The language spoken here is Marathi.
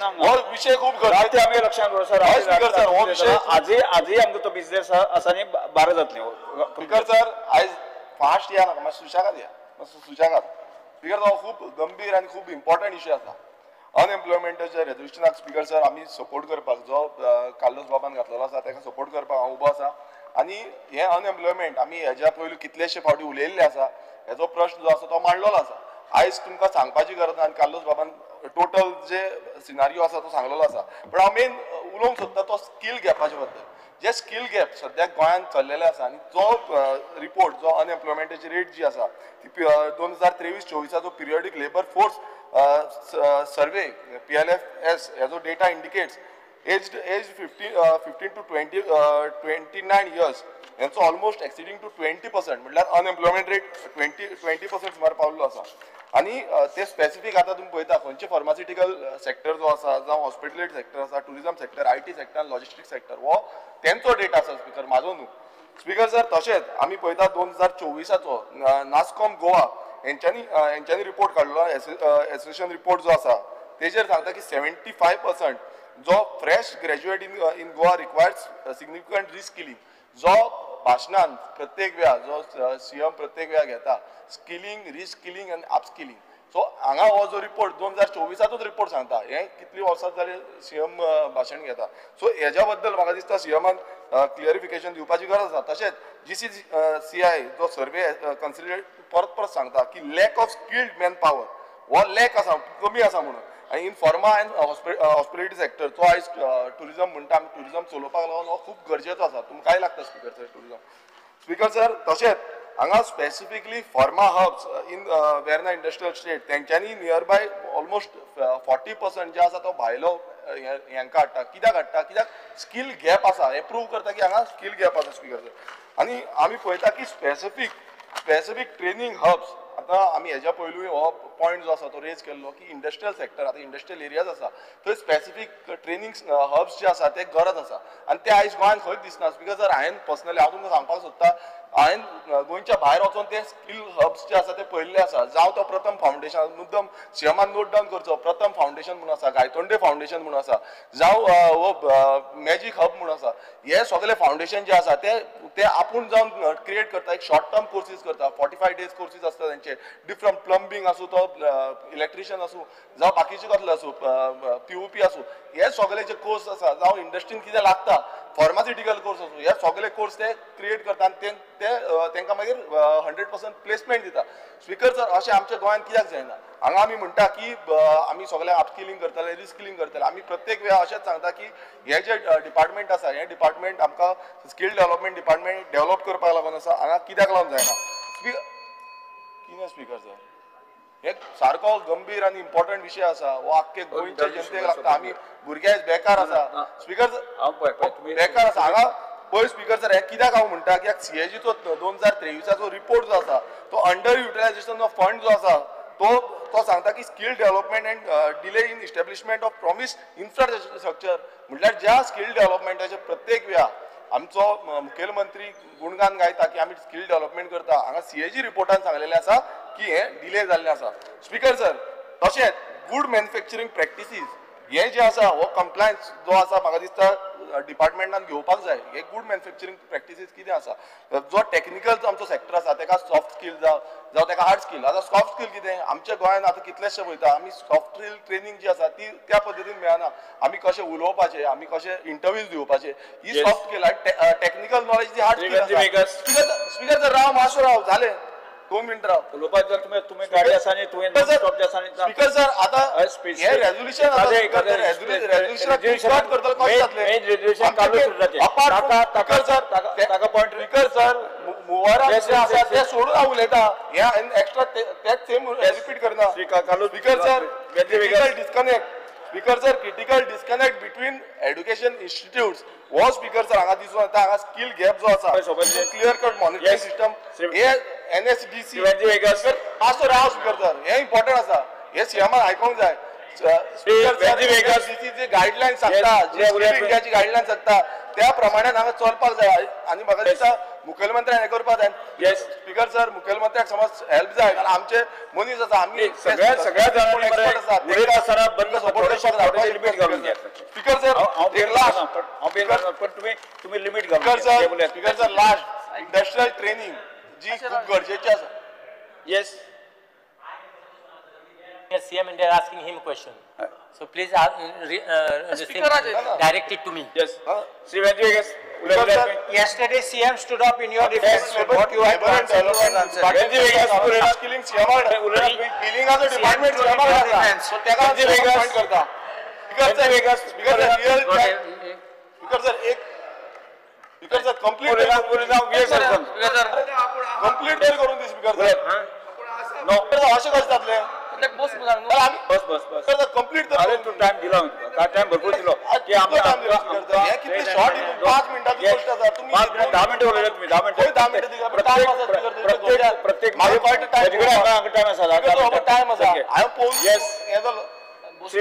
हो विषय खूप गरजेचे आमगे लक्षात दवरा सर. स्पीकर सर हो विषय आजही आमचो तो बिझनेस आसा न्ही बारा जातले. स्पीकर सर आयज फास्ट या नाका मातशें सुशेगाद या मातसो सुशेगाद. स्पीकर सर हो खूब गंभीर आनी खूब इम्पॉर्टंट इशू आसा. अनएम्प्लॉयमेंटाच्या रेजोल्युशनाक स्पीकर सर आमी सपोर्ट करपाक जो कार्लोस बाबान घातलेलो आसा ताका सपोर्ट करपाक हांव उबो आसा. आनी हे अनएम्प्लॉयमेंट आमी हेज्या पयलीं कितलेशे फावटी उलयल्ले आसा. हेजो प्रश्न जो आसा तो मांडलेलो आसा. आयज तुमकां सांगपाची गरज ना आनी कार्लोस बाबान टोटल जे सिनारियो आसा तो सांगलेलो आसा. पण हांव मेन उलोवंक सोदता तो स्कील गॅपाच्या बद्दल. जे स्कील गॅप सद्याक गोंयांत चल्लेले आसा आनी जो रिपोर्ट जो अनएम्प्लॉयमेंटाची रेट जी आसा ती 2023-24 periodic labour force survey PLFS हेजो data indicates as 15 to 29 years हेंचो ऑलमोस्ट एक्सिडींग टू 20% म्हणल्यार अनएम्प्लॉयमेंट रेट 20% सुमार पावल्लो आसा. आनी ते स्पेसिफीक आतां तुमी पळयता खंयचे फार्मास्युटिकल सेक्टर जो आसा जावं हॉस्पिटलेट सेक्टर आसा tourism sector IT sector logistics sector हो तेंचो डेटा आसा स्पीकर म्हाजो न्हू. स्पीकर सर तशेंच आमी पळयता 2024 नास्कॉम गोवा हेंच्यांनी रिपोर्ट काडलो एसोसिएशन रिपोर्ट जो आसा तेजेर सांगता की 75% जो fresh graduate in Goa requires significant reskilling. जो भाशणान प्रत्येक वेळा जो CM प्रत्येक वेळा घेता स्किलिंग रिस्किलिंग आनी अपस्किलिंग. सो हांगा हो जो रिपोर्ट 2024 रिपोर्ट सांगता हे कितली वर्सां जाली CM भाशण घेता. सो हेज्या बद्दल म्हाका दिसता CMान क्लियरिफिकेशन दिवपाची गरज आसा. तशेंच GCCI जो सर्वे कन्सिडरेट परत सांगता की lack of skilled man power हो लॅक आसा कमी आसा म्हणून. आनी in pharma end hospitality sector जो आयज टुरिजम म्हणटा आमी टुरिजम चलोवपाक लागून हो खूब गरजेचो आसा. तुमकां काय लागता speaker sir tourism. Speaker sir तशेंच हांगा specifically pharma hubs in Verna industrial estate तेंच्यांनी नियरबाय ऑलमोस्ट 40% जे आसा तो भायलो हेंका हाडटा. कित्याक हाडटा कित्याक स्कील गॅप आसा. हे प्रूव करता की हांगा स्कील गॅप आसा स्पीकर सर. आनी आमी पळयता की स्पेसिफीक ट्रेनिंग हब्स आतां आमी हेज्या पयलूय हो पॉयंट जो आसा तो रेज केल्लो की इंडस्ट्रियल सेक्टर आतां इंडस्ट्रियल एरियाज आसा थंय स्पेसिफीक ट्रेनिंग हब्स जे आसा ते गरज आसा. आनी ते आयज गोंयांत खंयच दिसना. स्पीकर सर हांवें पर्सनली हांव तुमकां सांगपाक सोदता हांवें गोंयच्या भायर वचून ते स्कील हब्स जे आसा ते पळयल्ले आसा. जावं तो प्रथम फावंडेशन मुद्दम CMान नोट डावन करचो प्रथम फावंडेशन म्हणून आसा गायतोंडे फावंडेशन म्हणून आसा जावं हो मॅजीक हब म्हणून आसा. हे सगळे फावंडेशन जे आसा ते आपूण जावन क्रिएट करता. एक शॉर्ट टर्म कोर्सीस करता 45 days कोर्सीस आसता तेंचे डिफरंट प्लंबिंग आसूं तो इलेक्ट्रिशियन आसूं जावं बाकीचे कसले आसूं POP आसूं हे सगळे जे कोर्स आसा जावं इंडस्ट्रीन कितें लागता फार्मास्युटिकल कोर्स आसूं हे सगळे कोर्स ते क्रिएट करता आनी तेंकां मागीर 100% प्लेसमेंट दिता. स्पीकर सर अशें आमच्या गोंयांत कित्याक जायना. हांगा आमी म्हणटा की आमी सगळे अपस्किलिंग करतले रिस्किलिंग करतले. आमी प्रत्येक वेळा अशेंच सांगता की हे जे डिपार्टमेंट आसा हे डिपार्टमेंट आमकां स्कील डेव्हलपमेंट डिपार्टमेंट डेव्हलप करपाक लागून आसा. हांगा कित्याक लागून जायना कितें स्पीकर सर एक सारको गंभीर आनी इम्पॉर्टंट विशय आसा. हो आख्खे गोंयच्या जनतेक लागता. आमी भुरगे बेकार आसा स्पीकर बेकार आसा हांगा पळय स्पीकर सर हे कित्याक हांव म्हणटा कित्याक CAGचो 2023 रिपोर्ट जो आसा तो अंडर युटिलायझेशन ऑफ फंड जो आसा तो सांगता की skill development and delay in establishment of promise infrastructure म्हटल्यार ज्या स्कील डेव्हलपमेंटाचे प्रत्येक वेळा आमचो मुखेलमंत्री गुणगान गायता की आमी स्कील डेव्हलपमेंट करता. हांगा CAG रिपोर्टान सांगलेलें आसा की हे डिले जाल्लें आसा. स्पीकर सर तशेंच गुड मॅन्युफॅक्चरींग प्रॅक्टिसीस हे जे आसा हो कंप्लायन्स जो आसा म्हाका दिसता डिपार्टमेंटान घेवपाक जाय. हे गुड मॅन्युफॅक्चरींग प्रॅक्टिसीस कितें आसा जो टॅक्निकल आमचो सेक्टर आसा तेका सॉफ्ट स्कील जावं तेका हार्ड स्कील. आतां सॉफ्ट स्कील कितें आमच्या गोंयांत आतां कितलेशे पळयता आमी सॉफ्ट स्कील ट्रेनिंग जी आसा ती त्या पद्दतीन मेळना. आमी कशें उलोवपाचें आमी कशें इंटरव्यूज दिवपाचे ही सॉफ्ट स्कील आनी टॅक्निकल नॉलेज जी हार्ड स्कील. स्पीकर सर राव मातसो राव जालें 2 मिनटां राव उलोवपाक जर तुमी गाडी आसा आनी तुवें स्टॉप आसा आनी स्पीकर सर आतां हे रेजोल्युशन रेजोल्युशन करतलो कशें जातलें मेन रेजोल्युशन चालू करता ताका पॉइंट स्पीकर सर मुवारा जे आसा ते सोडून हांव उलयता हे एक्स्ट्रा तेच सेम रिपीट करना. Speaker sir critical disconnect speaker sir critical disconnect between education institutes हो स्पीकर सर हांगा दिसून येता. हांगा स्कील गॅप जो आसा क्लियर कट मॉनिटरिंग सिस्टम हे NSDC असो राव स्पीकर सर हे इम्पॉर्टंट आसा. हे CMान आयकोंक जाय. स्पीकर सर NSDC जे गायडलायन सांगता जे इंडियाची गायडलायन सांगता त्या प्रमाणे हांगा चलपाक जाय आनी म्हाका दिसता मुखेलमंत्र्यान हें करपाक जाय Yes. स्पीकर सर मुखेलमंत्र्याक समज हेल्प जाय कारण आमचे मनीस आसा आमी सगळ्या जाणांनी मरे उलयता आसतना बंद थोडेशें लिमिट घालून घ्या स्पीकर सर एक लास्ट पण तुम्ही लिमिट घालून speaker sir last industrial training जी खूप गरजेची आसा yes Yes, CM India are asking him question. So please direct it to me. Yes Shri Venkatesh Yesterday CM stood up in your defense. What you have to answer? Killing किलिंगाचो डिपार्टमेंट सो तेका पॉइंट करता स्पीकर सर एक स्पीकर सर कंप्लीट तरी करून दी स्पीकर सर नो अशें कशें जातलें बस कंप्लीट अरे तू टाइम दिला टाइम भरपूर दिलो की हे किती शॉर्ट 5 मिनिटाची गोष्ट आसा तुम्ही 10 मिनिटं उलयले तुम्ही 10 मिनिटं 10 मिनिटं दिला प्रत्येक माझे पार्टी टाइम टाइम आसा टाइम आसा हांव पोवन येस हे जालो श्री